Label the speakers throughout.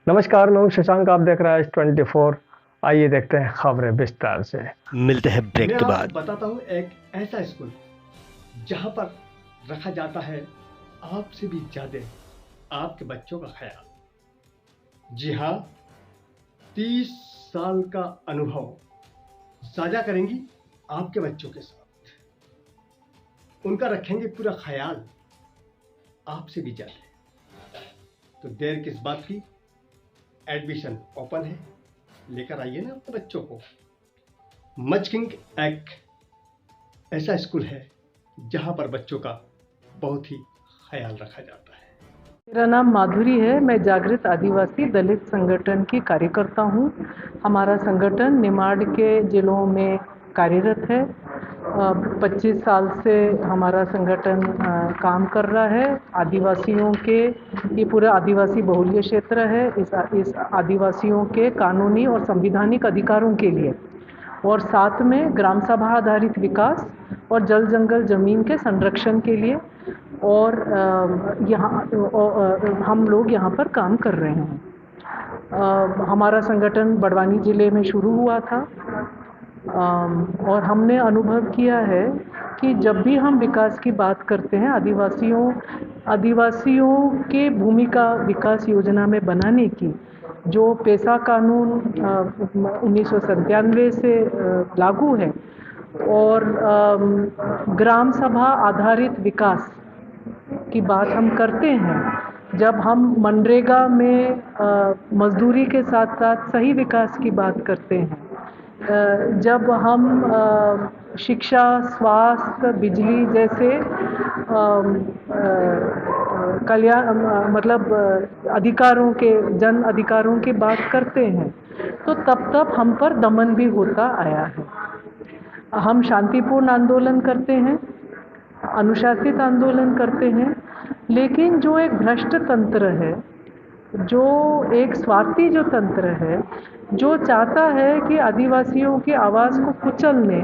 Speaker 1: नमस्कार, मैं हूं शशांक। आप देख रहे हैं H24। आइए देखते हैं खबरें विस्तार से।
Speaker 2: मिलते हैं ब्रेक
Speaker 3: मैं
Speaker 2: के
Speaker 3: आपको
Speaker 2: बाद।
Speaker 3: बताता हूँ एक ऐसा स्कूल जहाँ पर रखा जाता है आपसे भी ज्यादा आपके बच्चों का ख्याल। जी हाँ, 30 साल का अनुभव साझा करेंगी आपके बच्चों के साथ। उनका रखेंगे पूरा ख्याल आपसे भी ज्यादा। तो देर किस बात की, एडमिशन ओपन है, लेकर आइए ना अपने बच्चों को। मचकिंग एक ऐसा स्कूल है जहाँ पर बच्चों का बहुत ही ख्याल रखा जाता है।
Speaker 4: मेरा नाम माधुरी है। मैं जागृत आदिवासी दलित संगठन की कार्यकर्ता हूँ। हमारा संगठन निमाड़ के जिलों में कार्यरत है। 25 साल से हमारा संगठन काम कर रहा है। आदिवासियों के, ये पूरा आदिवासी बहुल्य क्षेत्र है, इस आदिवासियों के कानूनी और संवैधानिक अधिकारों के लिए, और साथ में ग्राम सभा आधारित विकास और जल जंगल जमीन के संरक्षण के लिए। और हम लोग यहाँ पर काम कर रहे हैं। हमारा संगठन बड़वानी ज़िले में शुरू हुआ था। और हमने अनुभव किया है कि जब भी हम विकास की बात करते हैं, आदिवासियों के भूमिका विकास योजना में बनाने की, जो पेशा कानून 1997 से लागू है, और ग्राम सभा आधारित विकास की बात हम करते हैं, जब हम मनरेगा में मजदूरी के साथ साथ सही विकास की बात करते हैं, जब हम शिक्षा, स्वास्थ्य, बिजली जैसे कल्याण मतलब अधिकारों के, जन अधिकारों की बात करते हैं, तो तब हम पर दमन भी होता आया है। हम शांतिपूर्ण आंदोलन करते हैं, अनुशासित आंदोलन करते हैं, लेकिन जो एक भ्रष्ट तंत्र है, जो एक स्वार्थी जो तंत्र है, जो चाहता है कि आदिवासियों की आवाज़ को कुचलने,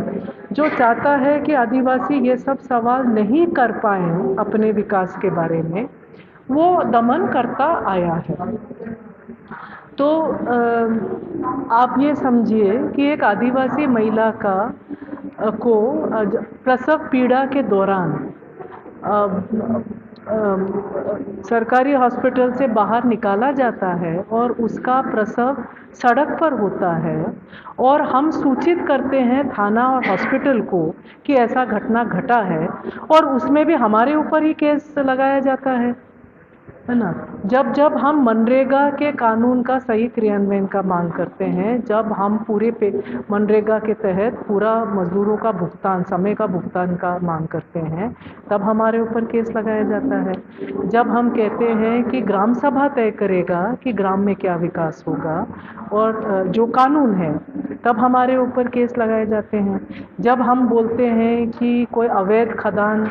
Speaker 4: जो चाहता है कि आदिवासी ये सब सवाल नहीं कर पाएं अपने विकास के बारे में, वो दमन करता आया है। तो आप ये समझिए कि एक आदिवासी महिला को प्रसव पीड़ा के दौरान सरकारी हॉस्पिटल से बाहर निकाला जाता है और उसका प्रसव सड़क पर होता है, और हम सूचित करते हैं थाना और हॉस्पिटल को कि ऐसा घटना घटा है, और उसमें भी हमारे ऊपर ही केस लगाया जाता है ना। जब जब हम मनरेगा के कानून का सही क्रियान्वयन का मांग करते हैं, जब हम पूरे मनरेगा के तहत पूरा मजदूरों का भुगतान, समय का भुगतान का मांग करते हैं, तब हमारे ऊपर केस लगाया जाता है। जब हम कहते हैं कि ग्राम सभा तय करेगा कि ग्राम में क्या विकास होगा और जो कानून है, तब हमारे ऊपर केस लगाए जाते हैं। जब हम बोलते हैं कि कोई अवैध खदान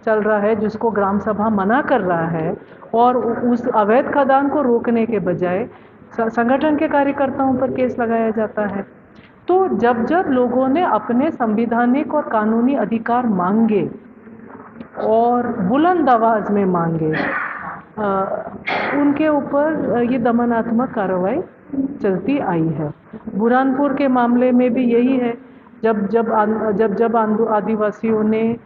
Speaker 4: चल रहा है जिसको ग्राम सभा मना कर रहा है, और उस अवैध खदान को रोकने के बजाय संगठन के कार्यकर्ताओं पर केस लगाया जाता है। तो जब जब लोगों ने अपने संवैधानिक और कानूनी अधिकार मांगे और बुलंद आवाज में मांगे, उनके ऊपर ये दमनात्मक कार्रवाई चलती आई है। बुरहानपुर के मामले में भी यही है। जब आदिवासियों ने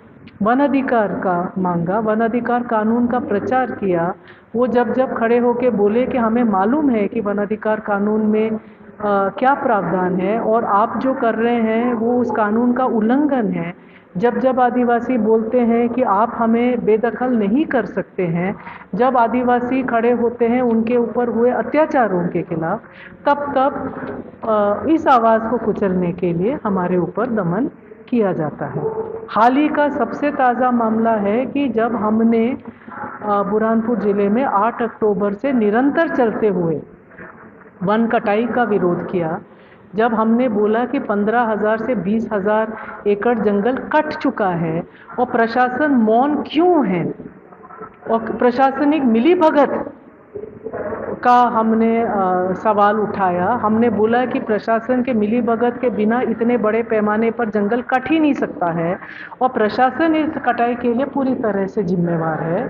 Speaker 4: वन अधिकार का मांगा, वन अधिकार कानून का प्रचार किया, वो जब खड़े होके बोले कि हमें मालूम है कि वन अधिकार कानून में क्या प्रावधान है और आप जो कर रहे हैं वो उस कानून का उल्लंघन है। जब आदिवासी बोलते हैं कि आप हमें बेदखल नहीं कर सकते हैं, जब आदिवासी खड़े होते हैं उनके ऊपर हुए अत्याचारों के खिलाफ, तब इस आवाज़ को कुचलने के लिए हमारे ऊपर दमन किया जाता है। हाल ही का सबसे ताज़ा मामला है कि जब हमने बुरहानपुर ज़िले में 8 अक्टूबर से निरंतर चलते हुए वन कटाई का विरोध किया, जब हमने बोला कि 15,000 से 20,000 एकड़ जंगल कट चुका है और प्रशासन मौन क्यों है, और प्रशासनिक मिलीभगत का हमने सवाल उठाया। हमने बोला कि प्रशासन के मिलीभगत के बिना इतने बड़े पैमाने पर जंगल कट ही नहीं सकता है और प्रशासन इस कटाई के लिए पूरी तरह से जिम्मेवार है।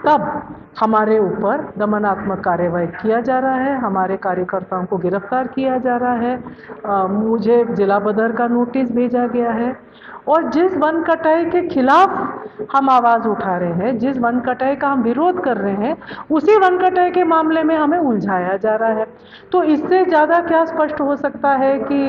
Speaker 4: तब हमारे ऊपर दमनात्मक कार्रवाई किया जा रहा है, हमारे कार्यकर्ताओं को गिरफ्तार किया जा रहा है, मुझे जिला बदर का नोटिस भेजा गया है। और जिस वन कटाई के खिलाफ हम आवाज़ उठा रहे हैं, जिस वन कटाई का हम विरोध कर रहे हैं, उसी वन कटाई के मामले में हमें उलझाया जा रहा है। तो इससे ज़्यादा क्या स्पष्ट हो सकता है कि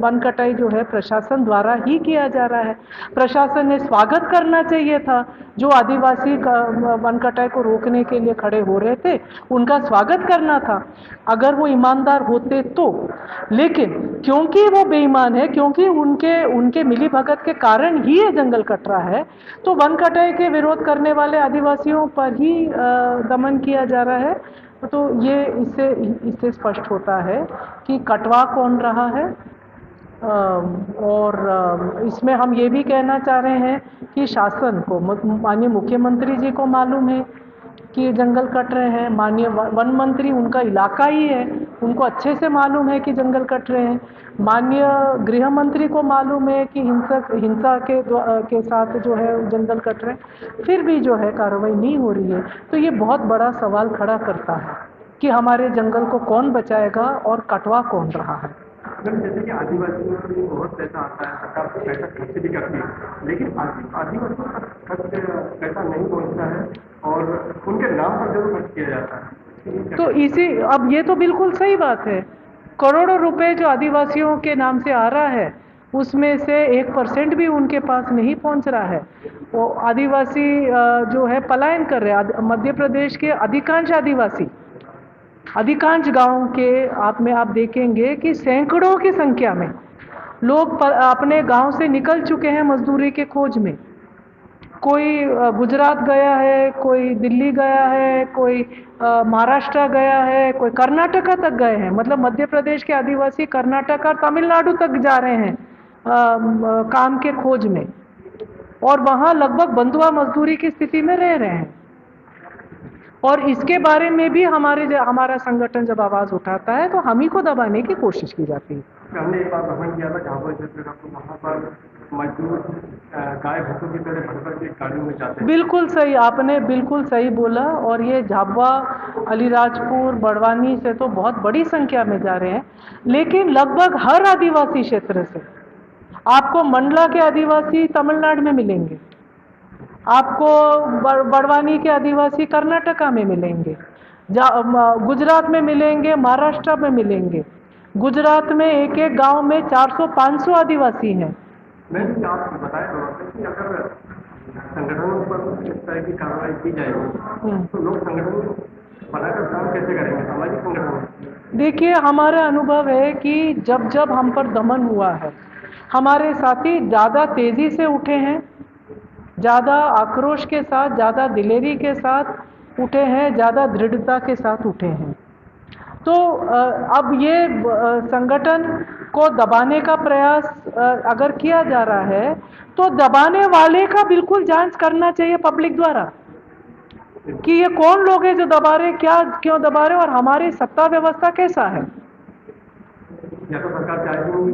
Speaker 4: वन कटाई जो है प्रशासन द्वारा ही किया जा रहा है। प्रशासन ने स्वागत करना चाहिए था, जो आदिवासी वन कटाई को रोकने के लिए खड़े हो रहे थे उनका स्वागत करना था, अगर वो ईमानदार होते तो। लेकिन क्योंकि वो बेईमान है, क्योंकि उनके मिलीभगत के कारण ही ये जंगल कट रहा है, तो वन कटाई के विरोध करने वाले आदिवासियों पर ही दमन किया जा रहा है। तो ये इससे स्पष्ट होता है कि कटवा कौन रहा है। और इसमें हम ये भी कहना चाह रहे हैं कि शासन को, माननीय मुख्यमंत्री जी को मालूम है कि जंगल कट रहे हैं, माननीय वन मंत्री उनका इलाका ही है, उनको अच्छे से मालूम है कि जंगल कट रहे हैं, माननीय गृह मंत्री को मालूम है कि हिंसा के साथ जो है जंगल कट रहे हैं, फिर भी जो है कार्रवाई नहीं हो रही है। तो ये बहुत बड़ा सवाल खड़ा करता है कि हमारे जंगल को कौन बचाएगा और कटवा कौन रहा है।
Speaker 2: जैसे कि आदिवासियों को बहुत पैसा आता है, सरकार पैसा खर्च भी करती है, लेकिन आदिवासियों का पैसा नहीं पहुंचता है और उनके नाम पर जरूर खर्च किया जाता है।
Speaker 4: तो अब ये तो बिल्कुल सही बात है, करोड़ों रुपए जो आदिवासियों के नाम से आ रहा है उसमें से 1% भी उनके पास नहीं पहुंच रहा है। वो आदिवासी जो है पलायन कर रहे हैं। मध्य प्रदेश के अधिकांश गांव के आप देखेंगे कि सैकड़ों की संख्या में लोग अपने गांव से निकल चुके हैं मजदूरी के खोज में। कोई गुजरात गया है, कोई दिल्ली गया है, कोई महाराष्ट्र गया है, कोई कर्नाटका तक गए हैं। मतलब मध्य प्रदेश के आदिवासी कर्नाटक और तमिलनाडु तक जा रहे हैं काम के खोज में, और वहाँ लगभग बंधुआ मजदूरी की स्थिति में रह रहे हैं। और इसके बारे में भी हमारा संगठन जब आवाज़ उठाता है तो हम ही को दबाने की कोशिश की जाती है।
Speaker 2: हमने एक बार भ्रमण किया था झाबुआ क्षेत्र का, तो वहाँ पर मजदूर गाय भैंसों की तरह भर के गाड़ियों में जाते हैं। बिल्कुल
Speaker 4: सही, आपने बिल्कुल सही बोला। और ये झाबुआ, अलीराजपुर, बड़वानी से तो बहुत बड़ी संख्या में जा रहे हैं, लेकिन लगभग हर आदिवासी क्षेत्र से आपको मंडला के आदिवासी तमिलनाडु में मिलेंगे, आपको बड़वानी के आदिवासी कर्नाटका में मिलेंगे, गुजरात में मिलेंगे, महाराष्ट्र में मिलेंगे। गुजरात में एक गांव में 400-500 आदिवासी हैं।
Speaker 2: मैं भी आपको बताया कि अगर संगठनों पर इस तरह की कार्रवाई की जाएगी तो लोग संगठन बनाकर काम कैसे करेंगे, सामाजिक संगठन?
Speaker 4: देखिए, हमारा अनुभव है कि जब हम पर दमन हुआ है, हमारे साथी ज़्यादा तेज़ी से उठे हैं, ज़्यादा आक्रोश के साथ, ज़्यादा दिलेरी के साथ उठे हैं, ज़्यादा दृढ़ता के साथ उठे हैं। तो अब ये संगठन को दबाने का प्रयास अगर किया जा रहा है तो दबाने वाले का बिल्कुल जांच करना चाहिए पब्लिक द्वारा कि ये कौन लोग हैं जो दबा रहे, क्यों दबा रहे और हमारी सत्ता व्यवस्था कैसा है।
Speaker 2: या तो सरकार चाहेगी,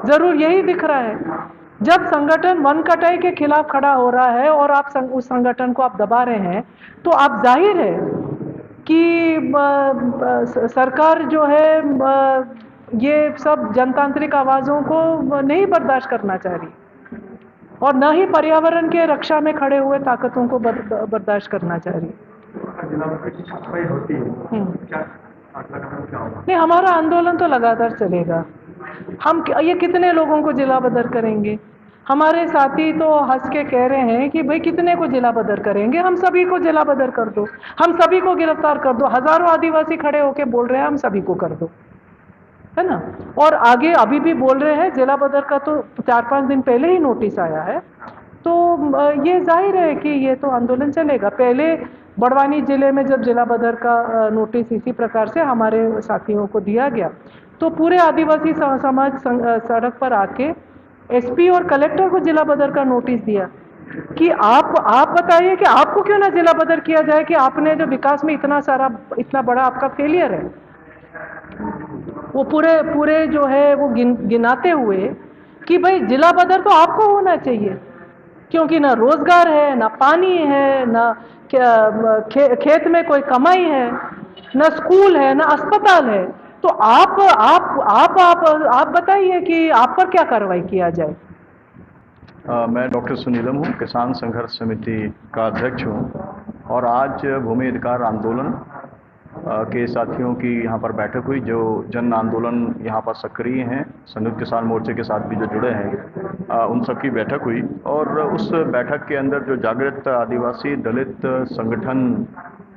Speaker 4: जरूर यही दिख रहा है। जब संगठन वन कटाई के खिलाफ खड़ा हो रहा है और आप उस संगठन को आप दबा रहे हैं, तो आप जाहिर है कि सरकार जो है ये सब जनतांत्रिक आवाज़ों को नहीं बर्दाश्त करना चाह रही और न ही पर्यावरण के रक्षा में खड़े हुए ताकतों को बर्दाश्त करना चाह रही। नहीं, हमारा आंदोलन तो लगातार चलेगा। हम ये कितने लोगों को जिला बदर करेंगे? हमारे साथी तो हंस के कह रहे हैं कि भाई कितने को जिला बदर करेंगे, हम सभी को जिला बदर कर दो, हम सभी को गिरफ्तार कर दो। हजारों आदिवासी खड़े होके बोल रहे हैं हम सभी को कर दो, है ना। और आगे अभी भी बोल रहे हैं, जिला बदर का तो 4-5 दिन पहले ही नोटिस आया है। तो ये जाहिर है कि ये तो आंदोलन चलेगा। पहले बड़वानी जिले में जब जिला बदर का नोटिस इसी प्रकार से हमारे साथियों को दिया गया तो पूरे आदिवासी समाज सड़क पर आके एसपी और कलेक्टर को जिला बदर का नोटिस दिया कि आप बताइए कि आपको क्यों ना जिला बदर किया जाए कि आपने जो विकास में इतना बड़ा आपका फेलियर है, वो पूरे जो है वो गिनाते हुए कि भाई जिला बदर तो आपको होना चाहिए, क्योंकि ना रोजगार है, ना पानी है, ना खेत में कोई कमाई है, ना स्कूल है, ना अस्पताल है। तो आप बताइए कि आप पर क्या कार्रवाई किया जाए।
Speaker 5: मैं डॉक्टर सुनीलम हूँ, किसान संघर्ष समिति का अध्यक्ष हूँ और आज भूमि अधिकार आंदोलन के साथियों की यहाँ पर बैठक हुई, जो जन आंदोलन यहाँ पर सक्रिय हैं, संयुक्त किसान मोर्चे के साथ भी जो जुड़े हैं, उन सब की बैठक हुई। और उस बैठक के अंदर जो जागृत आदिवासी दलित संगठन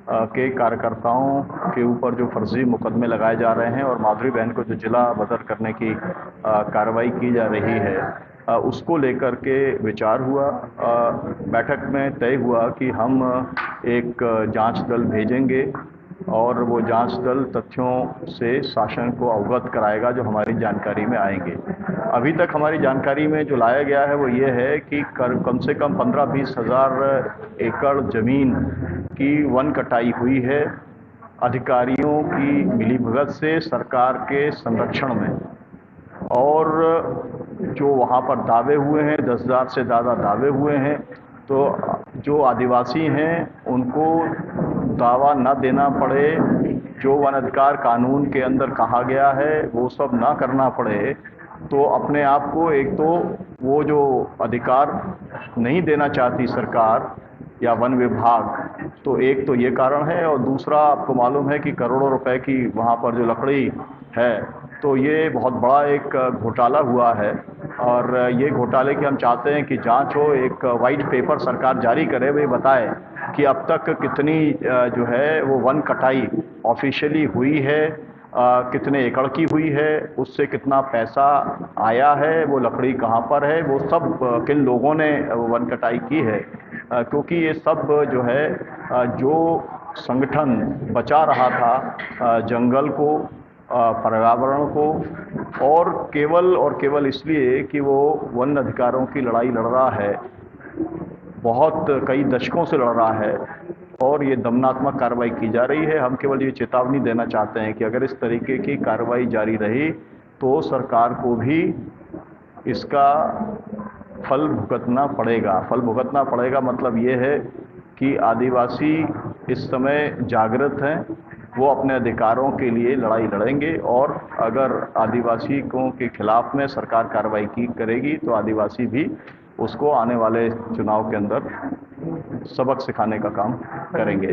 Speaker 5: के कार्यकर्ताओं के ऊपर जो फर्जी मुकदमे लगाए जा रहे हैं और माधुरी बहन को जो जिला बदर करने की कार्रवाई की जा रही है, उसको लेकर के विचार हुआ। बैठक में तय हुआ कि हम एक जांच दल भेजेंगे और वो जांच दल तथ्यों से शासन को अवगत कराएगा जो हमारी जानकारी में आएंगे। अभी तक हमारी जानकारी में जो लाया गया है वो ये है कि कम से कम 15-20 हज़ार एकड़ ज़मीन की वन कटाई हुई है अधिकारियों की मिलीभगत से सरकार के संरक्षण में। और जो वहाँ पर दावे हुए हैं, 10,000 से ज़्यादा दावे हुए हैं, तो जो आदिवासी हैं उनको दावा न देना पड़े, जो वन अधिकार कानून के अंदर कहा गया है वो सब ना करना पड़े, तो अपने आप को एक तो वो जो अधिकार नहीं देना चाहती सरकार या वन विभाग, तो एक तो ये कारण है। और दूसरा, आपको मालूम है कि करोड़ों रुपए की वहाँ पर जो लकड़ी है, तो ये बहुत बड़ा एक घोटाला हुआ है और ये घोटाले की हम चाहते हैं कि जांच हो, एक वाइट पेपर सरकार जारी करे, वे बताए कि अब तक कितनी जो है वो वन कटाई ऑफिशियली हुई है, कितने एकड़ की हुई है, उससे कितना पैसा आया है, वो लकड़ी कहाँ पर है, वो सब किन लोगों ने वन कटाई की है। क्योंकि ये सब जो है जो संगठन बचा रहा था जंगल को, पर्यावरण को, और केवल इसलिए कि वो वन अधिकारों की लड़ाई लड़ रहा है, बहुत कई दशकों से लड़ रहा है और ये दमनात्मक कार्रवाई की जा रही है। हम केवल ये चेतावनी देना चाहते हैं कि अगर इस तरीके की कार्रवाई जारी रही तो सरकार को भी इसका फल भुगतना पड़ेगा। फल भुगतना पड़ेगा मतलब ये है कि आदिवासी इस समय जागृत हैं, वो अपने अधिकारों के लिए लड़ाई लड़ेंगे और अगर आदिवासियों के खिलाफ में सरकार कार्रवाई करेगी तो आदिवासी भी उसको आने वाले चुनाव के अंदर सबक सिखाने का काम करेंगे।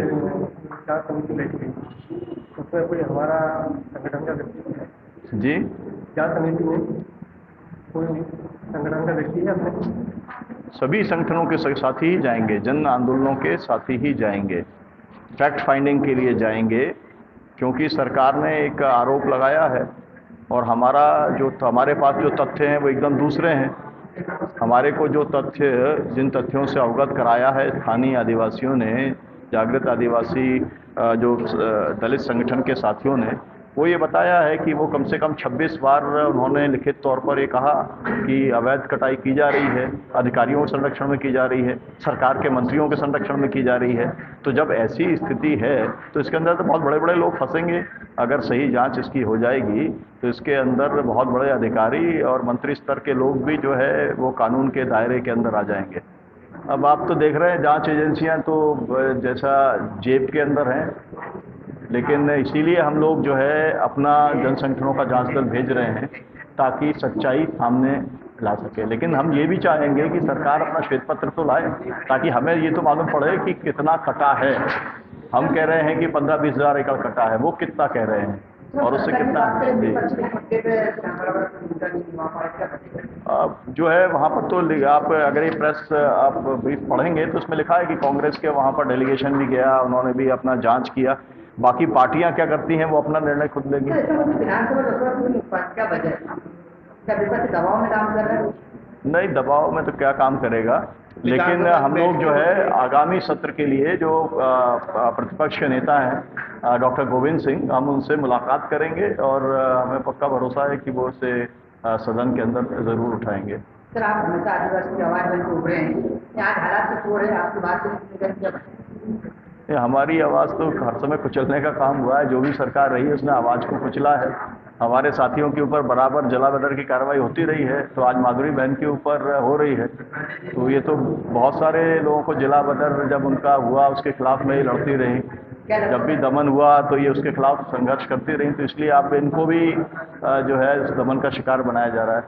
Speaker 2: उसमें कोई हमारा संगठन का व्यक्ति है
Speaker 5: जी,
Speaker 2: क्या समिति में कोई संगठन का व्यक्ति है अपने?
Speaker 5: सभी संगठनों के साथ ही जाएंगे, जन आंदोलनों के साथ ही जाएंगे, फैक्ट फाइंडिंग के लिए जाएंगे, क्योंकि सरकार ने एक आरोप लगाया है और हमारे पास जो तथ्य हैं वो एकदम दूसरे हैं। हमारे को जो तथ्य, जिन तथ्यों से अवगत कराया है स्थानीय आदिवासियों ने, जागृत आदिवासी जो दलित संगठन के साथियों ने, वो ये बताया है कि वो कम से कम 26 बार उन्होंने लिखित तौर पर ये कहा कि अवैध कटाई की जा रही है, अधिकारियों के संरक्षण में की जा रही है, सरकार के मंत्रियों के संरक्षण में की जा रही है। तो जब ऐसी स्थिति है तो इसके अंदर तो बहुत बड़े बड़े लोग फंसेंगे। अगर सही जांच इसकी हो जाएगी तो इसके अंदर बहुत बड़े अधिकारी और मंत्री स्तर के लोग भी जो है वो कानून के दायरे के अंदर आ जाएंगे। अब आप तो देख रहे हैं जांच एजेंसियां तो जैसा जेब के अंदर हैं, लेकिन इसीलिए हम लोग जो है अपना जन संगठनों का जांच दल भेज रहे हैं ताकि सच्चाई सामने ला सके। लेकिन हम ये भी चाहेंगे कि सरकार अपना श्वेत पत्र तो लाए ताकि हमें ये तो मालूम पड़े कि कितना कटा है। हम कह रहे हैं कि 15-20 हज़ार एकड़ कटा है, वो कितना कह रहे हैं और उससे कितना जो है वहाँ पर। तो आप अगर ये प्रेस आप ब्रीफ पढ़ेंगे तो उसमें लिखा है कि कांग्रेस के वहाँ पर डेलीगेशन भी गया, उन्होंने भी अपना जांच किया। बाकी पार्टियां क्या करती हैं वो अपना निर्णय खुद लेगी। नहीं, दबाव में तो क्या काम करेगा, लेकिन हम लोग जो है आगामी सत्र के लिए जो प्रतिपक्ष के नेता हैं डॉक्टर गोविंद सिंह, हम उनसे मुलाकात करेंगे और हमें पक्का भरोसा है कि वो उसे सदन के अंदर ज़रूर उठाएंगे।
Speaker 6: सर, आप हमेशा आदिवासी की आवाज़ बन के उभरे हैं, आज हालात कुछ हो रहे हैं, आपकी बात जब
Speaker 5: ये हमारी आवाज़ तो हर समय कुचलने का काम हुआ है। जो भी सरकार रही है उसने आवाज़ को कुचला है। हमारे साथियों के ऊपर बराबर जलाबदर की कार्रवाई होती रही है, तो आज माधुरी बहन के ऊपर हो रही है। तो ये तो बहुत सारे लोगों को जलाबदर जब उनका हुआ उसके खिलाफ में ही लड़ती रही। जब भी दमन हुआ तो ये उसके खिलाफ संघर्ष करती रही। तो इसलिए आप इनको भी जो है इस दमन का शिकार बनाया जा रहा है।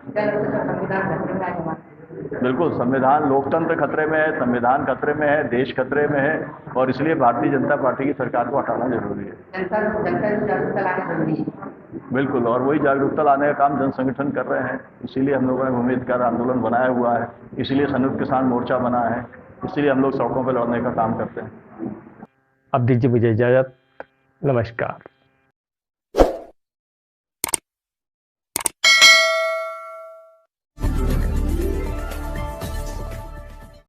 Speaker 5: बिल्कुल, संविधान, लोकतंत्र खतरे में है, संविधान खतरे में है, देश खतरे में है, और इसलिए भारतीय जनता पार्टी की सरकार को हटाना जरूरी है। बिल्कुल, और वही जागरूकता लाने का काम जन संगठन कर रहे हैं। इसीलिए हम लोगों ने भूमि अधिकार आंदोलन बनाया हुआ है, इसीलिए संयुक्त किसान मोर्चा बना है, इसीलिए हम लोग सड़कों पर लड़ने का काम करते हैं।
Speaker 1: अब दीजिए मुझे इजाज़त। नमस्कार।